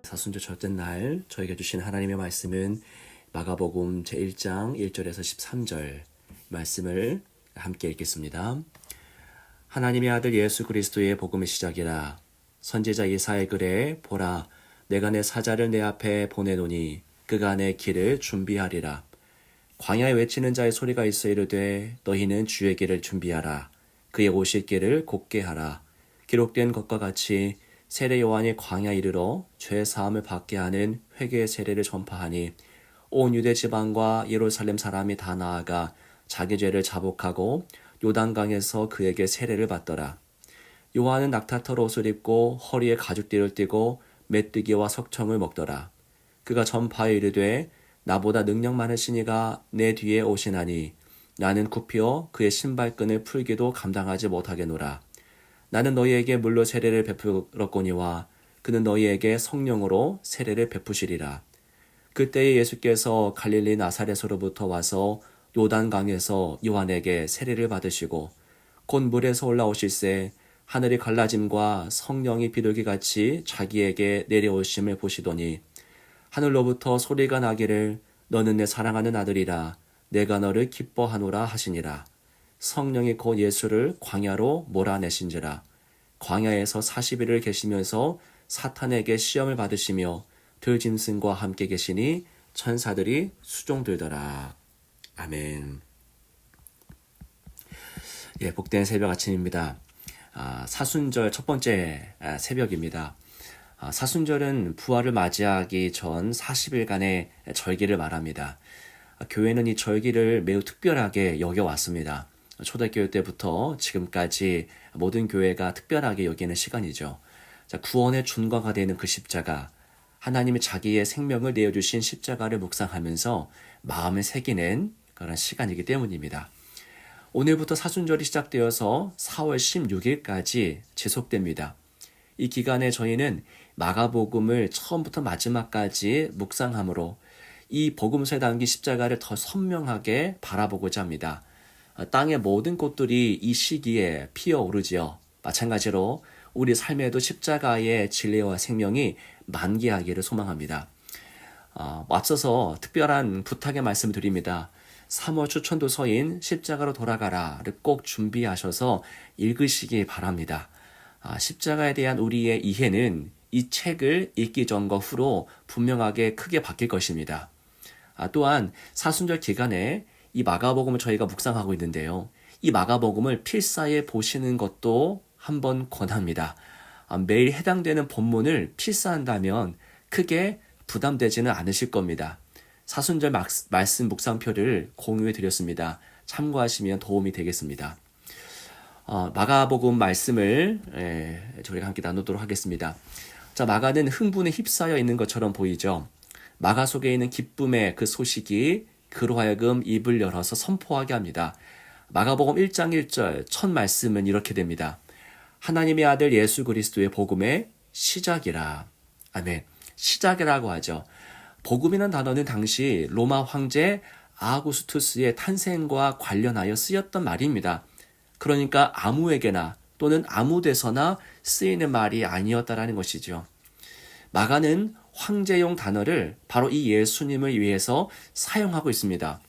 사순절 첫째 날 저에게 주신 하나님의 말씀은 마가복음 제1장 1절에서 13절 말씀을 함께 읽겠습니다. 하나님의 아들 예수 그리스도의 복음의 시작이라. 선지자 이사야 글에 보라, 내가 내 사자를 내 앞에 보내노니 그가 내 길을 준비하리라. 광야에 외치는 자의 소리가 있어 이르되 너희는 주의 길을 준비하라. 그의 오실 길을 곧게 하라. 기록된 것과 같이 세례 요한이 광야 이르러 죄 사함을 받게 하는 회개의 세례를 전파하니 온 유대 지방과 예루살렘 사람이 다 나아가 자기 죄를 자복하고 요단강에서 그에게 세례를 받더라. 요한은 낙타털 옷을 입고 허리에 가죽띠를 띠고 메뚜기와 석청을 먹더라. 그가 전파에 이르되 나보다 능력 많으신 이가 내 뒤에 오시나니 나는 굽히어 그의 신발끈을 풀기도 감당하지 못하겠노라. 나는 너희에게 물로 세례를 베풀었거니와 그는 너희에게 성령으로 세례를 베푸시리라. 그때에 예수께서 갈릴리 나사렛으로부터 와서 요단강에서 요한에게 세례를 받으시고 곧 물에서 올라오실새 하늘이 갈라짐과 성령이 비둘기같이 자기에게 내려오심을 보시더니 하늘로부터 소리가 나기를 너는 내 사랑하는 아들이라 내가 너를 기뻐하노라 하시니라. 성령이 곧 예수를 광야로 몰아내신지라. 광야에서 40일을 계시면서 사탄에게 시험을 받으시며 들짐승과 함께 계시니 천사들이 수종들더라. 아멘. 복된 새벽 아침입니다. 사순절 첫 번째 새벽입니다. 사순절은 부활을 맞이하기 전 40일간의 절기를 말합니다. 교회는 이 절기를 매우 특별하게 여겨왔습니다. 초대교회 때부터 지금까지 모든 교회가 특별하게 여기는 시간이죠. 구원의 준과가 되는 그 십자가, 하나님이 자기의 생명을 내어주신 십자가를 묵상하면서 마음을 새기는 그런 시간이기 때문입니다. 오늘부터 사순절이 시작되어서 4월 16일까지 지속됩니다. 이 기간에 저희는 마가복음을 처음부터 마지막까지 묵상함으로 이 복음서에 담긴 십자가를 더 선명하게 바라보고자 합니다. 땅의 모든 꽃들이 이 시기에 피어오르지요. 마찬가지로 우리 삶에도 십자가의 진리와 생명이 만개하기를 소망합니다. 앞서서 특별한 부탁의 말씀을 드립니다. 3월 추천도서인 십자가로 돌아가라를 꼭 준비하셔서 읽으시기 바랍니다. 십자가에 대한 우리의 이해는 이 책을 읽기 전과 후로 분명하게 크게 바뀔 것입니다. 또한 사순절 기간에 이 마가복음을 저희가 묵상하고 있는데요. 이 마가복음을 필사에 보시는 것도 한번 권합니다. 매일 해당되는 본문을 필사한다면 크게 부담되지는 않으실 겁니다. 사순절 말씀 묵상표를 공유해 드렸습니다. 참고하시면 도움이 되겠습니다. 마가복음 말씀을 저희가 함께 나누도록 하겠습니다. 마가는 흥분에 휩싸여 있는 것처럼 보이죠. 마가 속에 있는 기쁨의 그 소식이 그로 하여금 입을 열어서 선포하게 합니다. 마가복음 1장 1절 첫 말씀은 이렇게 됩니다. 하나님의 아들 예수 그리스도의 복음의 시작이라. 아멘. 시작이라고 하죠. 복음이라는 단어는 당시 로마 황제 아구스투스의 탄생과 관련하여 쓰였던 말입니다. 그러니까 아무에게나 또는 아무 데서나 쓰이는 말이 아니었다라는 것이죠. 마가는 황제용 단어를 바로 이 예수님을 위해서 사용하고 있습니다.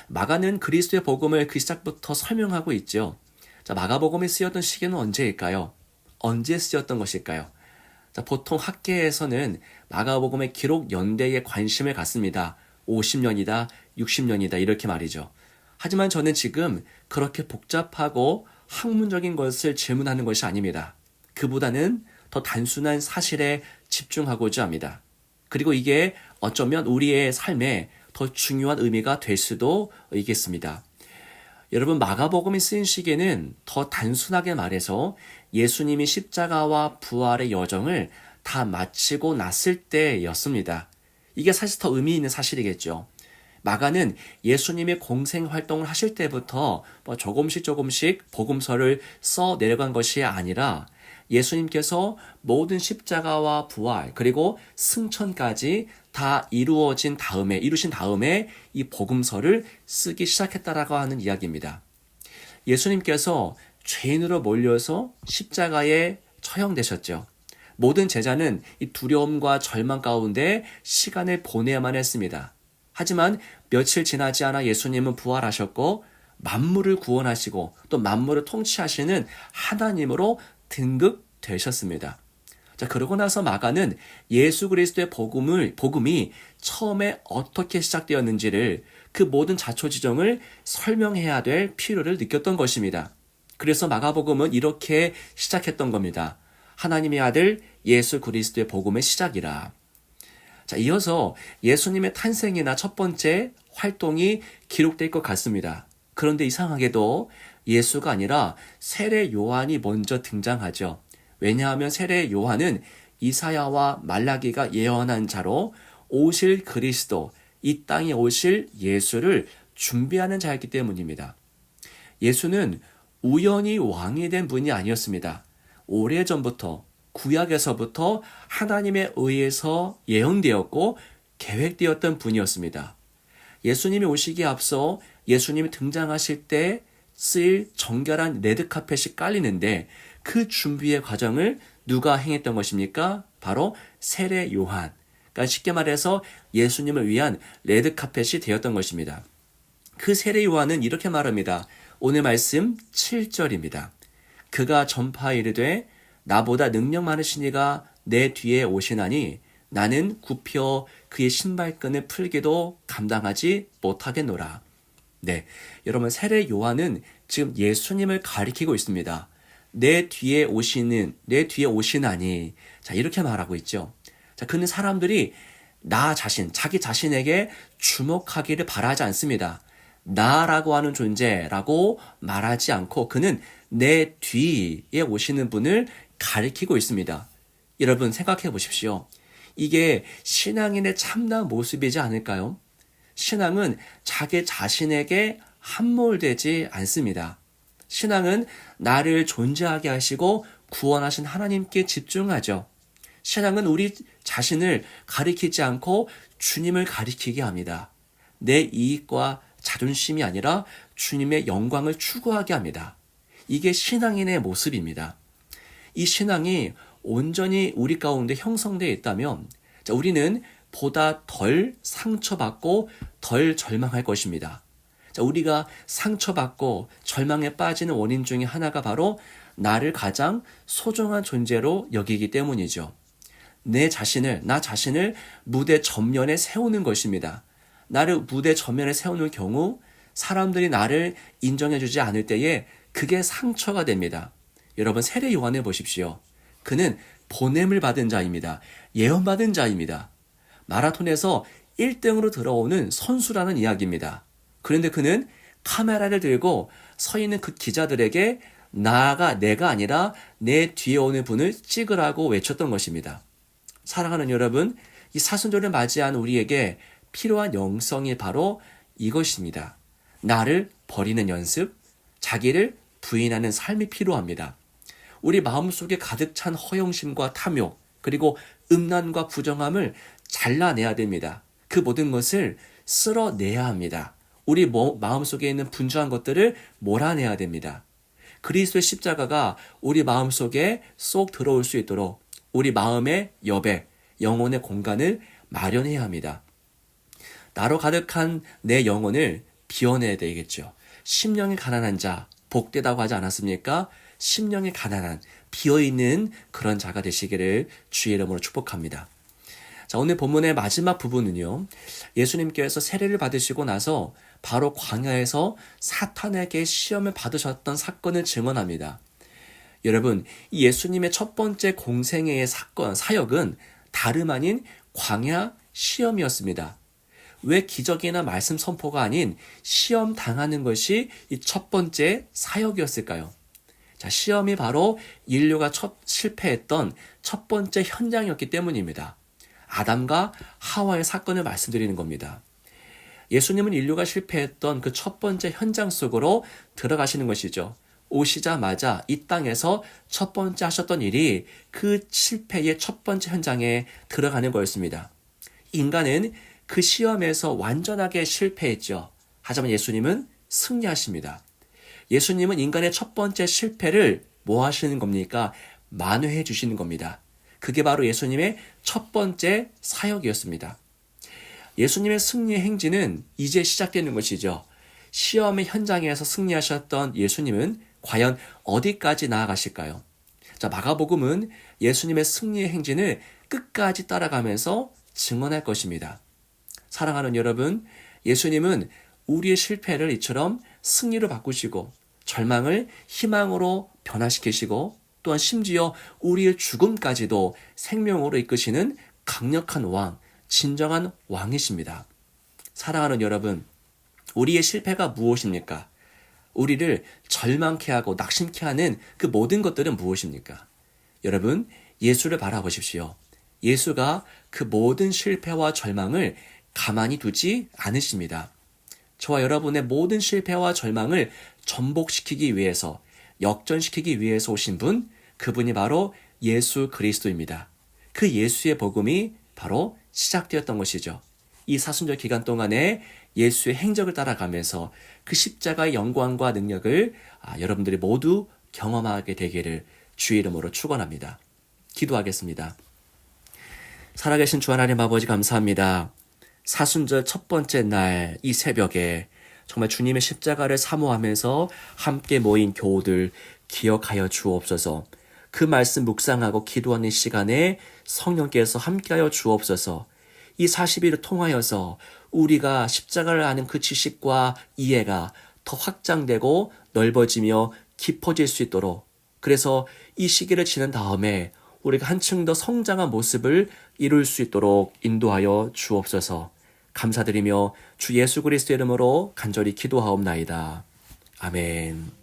마가는 그리스도의 복음을 그 시작부터 설명하고 있죠. 마가복음이 쓰였던 시기는 언제일까요? 언제 쓰였던 것일까요? 보통 학계에서는 마가복음의 기록 연대에 관심을 갖습니다. 50년이다, 60년이다 이렇게 말이죠. 하지만 저는 지금 그렇게 복잡하고 학문적인 것을 질문하는 것이 아닙니다. 그보다는 더 단순한 사실에 집중하고자 합니다. 그리고 이게 어쩌면 우리의 삶에 더 중요한 의미가 될 수도 있겠습니다. 여러분, 마가복음이 쓰인 시기는 더 단순하게 말해서 예수님이 십자가와 부활의 여정을 다 마치고 났을 때였습니다. 이게 사실 더 의미 있는 사실이겠죠. 마가는 예수님이 공생 활동을 하실 때부터 조금씩 복음서를 써 내려간 것이 아니라 예수님께서 모든 십자가와 부활 그리고 승천까지 다 이루신 다음에 이 복음서를 쓰기 시작했다라고 하는 이야기입니다. 예수님께서 죄인으로 몰려서 십자가에 처형되셨죠. 모든 제자는 이 두려움과 절망 가운데 시간을 보내야만 했습니다. 하지만 며칠 지나지 않아 예수님은 부활하셨고 만물을 구원하시고 또 만물을 통치하시는 하나님으로 등극되셨습니다. 자, 그러고 나서 마가는 예수 그리스도의 복음이 처음에 어떻게 시작되었는지를 그 모든 자초지종을 설명해야 될 필요를 느꼈던 것입니다. 그래서 마가복음은 이렇게 시작했던 겁니다. 하나님의 아들 예수 그리스도의 복음의 시작이라. 자, 이어서 예수님의 탄생이나 첫 번째 활동이 기록될 것 같습니다. 그런데 이상하게도 예수가 아니라 세례 요한이 먼저 등장하죠. 왜냐하면 세례 요한은 이사야와 말라기가 예언한 자로 오실 그리스도, 이 땅에 오실 예수를 준비하는 자였기 때문입니다. 예수는 우연히 왕이 된 분이 아니었습니다. 오래전부터 구약에서부터 하나님에 의해서 예언되었고 계획되었던 분이었습니다. 예수님이 오시기에 앞서 예수님이 등장하실 때 쓰일 정결한 레드카펫이 깔리는데 그 준비의 과정을 누가 행했던 것입니까? 바로 세례 요한. 그러니까 쉽게 말해서 예수님을 위한 레드카펫이 되었던 것입니다. 그 세례 요한은 이렇게 말합니다. 오늘 말씀 7절입니다. 그가 전파이르되 나보다 능력 많으신 이가 내 뒤에 오시나니 나는 굽혀 그의 신발끈을 풀기도 감당하지 못하겠노라. 네, 여러분 세례 요한은 지금 예수님을 가리키고 있습니다. 내 뒤에 오시나니. 자, 이렇게 말하고 있죠. 자, 그는 사람들이 자기 자신에게 주목하기를 바라지 않습니다. 나라고 하는 존재라고 말하지 않고 그는 내 뒤에 오시는 분을 가리키고 있습니다. 여러분 생각해 보십시오. 이게 신앙인의 참나 모습이지 않을까요? 신앙은 자기 자신에게 함몰되지 않습니다. 신앙은 나를 존재하게 하시고 구원하신 하나님께 집중하죠. 신앙은 우리 자신을 가리키지 않고 주님을 가리키게 합니다. 내 이익과 자존심이 아니라 주님의 영광을 추구하게 합니다. 이게 신앙인의 모습입니다. 이 신앙이 온전히 우리 가운데 형성되어 있다면 우리는 보다 덜 상처받고 덜 절망할 것입니다. 우리가 상처받고 절망에 빠지는 원인 중에 하나가 바로 나를 가장 소중한 존재로 여기기 때문이죠. 나 자신을 무대 전면에 세우는 것입니다. 나를 무대 전면에 세우는 경우 사람들이 나를 인정해주지 않을 때에 그게 상처가 됩니다. 여러분 세례 요한을 보십시오. 그는 보냄을 받은 자입니다. 예언받은 자입니다. 마라톤에서 1등으로 들어오는 선수라는 이야기입니다. 그런데 그는 카메라를 들고 서 있는 그 기자들에게 내가 아니라 내 뒤에 오는 분을 찍으라고 외쳤던 것입니다. 사랑하는 여러분, 이 사순절을 맞이한 우리에게 필요한 영성이 바로 이것입니다. 나를 버리는 연습, 자기를 부인하는 삶이 필요합니다. 우리 마음속에 가득 찬 허영심과 탐욕, 그리고 음란과 부정함을 잘라내야 됩니다. 그 모든 것을 쓸어내야 합니다. 우리 마음속에 있는 분주한 것들을 몰아내야 됩니다. 그리스도의 십자가가 우리 마음속에 쏙 들어올 수 있도록 우리 마음의 여백, 영혼의 공간을 마련해야 합니다. 나로 가득한 내 영혼을 비워내야 되겠죠. 심령이 가난한 자, 복되다고 하지 않았습니까? 심령이 가난한, 비어있는 그런 자가 되시기를 주의 이름으로 축복합니다. 자, 오늘 본문의 마지막 부분은요. 예수님께서 세례를 받으시고 나서 바로 광야에서 사탄에게 시험을 받으셨던 사건을 증언합니다. 여러분, 이 예수님의 첫 번째 공생애의 사역은 다름 아닌 광야 시험이었습니다. 왜 기적이나 말씀 선포가 아닌 시험 당하는 것이 이 첫 번째 사역이었을까요? 자, 시험이 바로 인류가 실패했던 첫 번째 현장이었기 때문입니다. 아담과 하와의 사건을 말씀드리는 겁니다. 예수님은 인류가 실패했던 그 첫 번째 현장 속으로 들어가시는 것이죠. 오시자마자 이 땅에서 첫 번째 하셨던 일이 그 실패의 첫 번째 현장에 들어가는 거였습니다. 인간은 그 시험에서 완전하게 실패했죠. 하지만 예수님은 승리하십니다. 예수님은 인간의 첫 번째 실패를 뭐 하시는 겁니까? 만회해 주시는 겁니다. 그게 바로 예수님의 첫 번째 사역이었습니다. 예수님의 승리의 행진은 이제 시작되는 것이죠. 시험의 현장에서 승리하셨던 예수님은 과연 어디까지 나아가실까요? 자, 마가복음은 예수님의 승리의 행진을 끝까지 따라가면서 증언할 것입니다. 사랑하는 여러분, 예수님은 우리의 실패를 이처럼 승리로 바꾸시고 절망을 희망으로 변화시키시고 또한 심지어 우리의 죽음까지도 생명으로 이끄시는 강력한 왕, 진정한 왕이십니다. 사랑하는 여러분, 우리의 실패가 무엇입니까? 우리를 절망케 하고 낙심케 하는 그 모든 것들은 무엇입니까? 여러분, 예수를 바라보십시오. 예수가 그 모든 실패와 절망을 가만히 두지 않으십니다. 저와 여러분의 모든 실패와 절망을 전복시키기 위해서, 역전시키기 위해서 오신 분, 그분이 바로 예수 그리스도입니다. 그 예수의 복음이 바로 시작되었던 것이죠. 이 사순절 기간 동안에 예수의 행적을 따라가면서 그 십자가의 영광과 능력을 여러분들이 모두 경험하게 되기를 주의 이름으로 축원합니다. 기도하겠습니다. 살아계신 주 하나님 아버지 감사합니다. 사순절 첫 번째 날 이 새벽에 정말 주님의 십자가를 사모하면서 함께 모인 교우들 기억하여 주옵소서. 그 말씀 묵상하고 기도하는 시간에 성령께서 함께하여 주옵소서. 이 40일을 통하여서 우리가 십자가를 아는 그 지식과 이해가 더 확장되고 넓어지며 깊어질 수 있도록, 그래서 이 시기를 지난 다음에 우리가 한층 더 성장한 모습을 이룰 수 있도록 인도하여 주옵소서. 감사드리며 주 예수 그리스도의 이름으로 간절히 기도하옵나이다. 아멘.